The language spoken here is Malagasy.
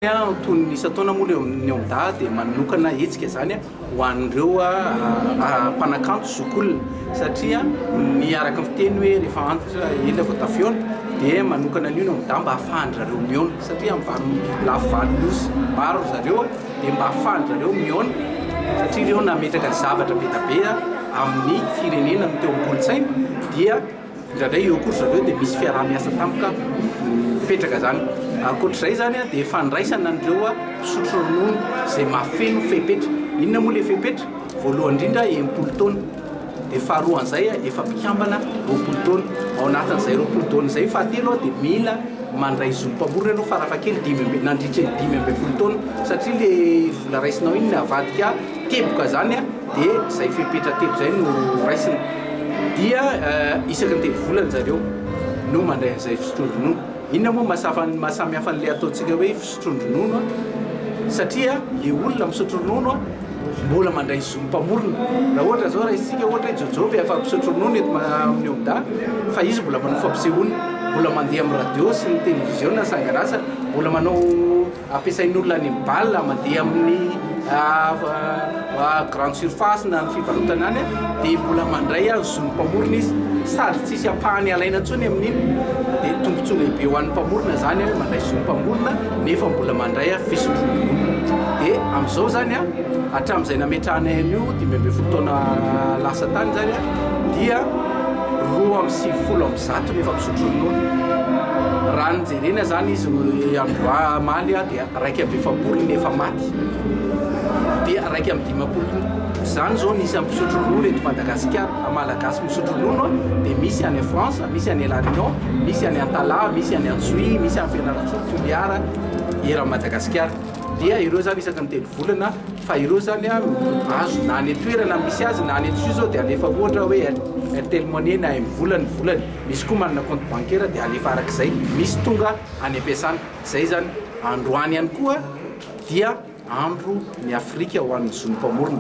Tony isataona moa eo amin'da dia manokana hetsika zany ho an'ireo mpanakanto zokolona satria miaraka fiteny hoe rehefa antitra ela vao tafiona dia manokana an'io no amin'da mba hafahandrareo miona satria amin'ny lavalosy maro zareo dia mba hafahandrareo miona satria ireo nametraka zavatra betabe amin'ny firenena ny teo am-kolotsaina dia indraindray eo koa zareo dia misy fiaraha-miasa tampoka mipetraka zany. Ankoatr'izay zany dia fandraisana an'ireo mpisotro ronono izay mahafeno fepetra. Inona moa le fepetra? Voalohany indrindra 80 taona dia faharoan'izay efa mpikambana 20 taona. Ao anatin'izay 20 taona izay fahatelo dia mila mandray zonim-pamorona ianao farafahakeliny nandritra 15 taona satria le vola raisinao iny navadika teboka zany dia izay fepetra telo izay no raisina. Dia isaky ny telo volana zareo no mandray an'izay fisotro ronono. Inona moa mahasamy hafa n'ilay ataontsika hoe fisotron-dronono satria le olona misotro ronono mbola mandray zonim-pamorona. Raha ohatra zao raha isika ohatra hoe Jojoby afa misotro ronono eto amin'ny Omda fa izy mbola manao fampisehoana, mbola mandeha amin'ny radio sy ny télévision sanganasa, mbola manao ampiasain'olona any balle mandeha amin'ny grande surface na ny fivarotana any dia mbola mandray zonim-pamorona izy sady tsisy ampahany alaina intsony amin'iny dia tombontsoa lehibe ho an'ny mpamorona zany mandray zonim-pamorona nefa mbola mandray fisotro-ronono. Dia amin'izao zany hatramin'izay nametrahana an'io 15 taona lasa tany zany dia 270 nefa misotro ronono. Raha nijerena zany izy androa maly dia 140 nefa maty dia 110 zany zao nisy amin'ny misotro ronono eto Madagasikara. Malagasy misotro ronono dia misy any France, misy any La Réunion, misy any Antala, misy any Antsoy, misy any Fianarantsoa, Toliara eran'ny Madagasikara. Dia ireo zany isaky ny telo volana fa ireo zany azo na any toerana misy azy na any atsoy zao dia alefa ohatra hoe Airtel Money na volany misy koa manana compte bancaire dia alefa arak'izay misy tonga any ampiasana. Zay zany androany ihany koa dia andro ny Afrika ho an'ny zonim-pamorona.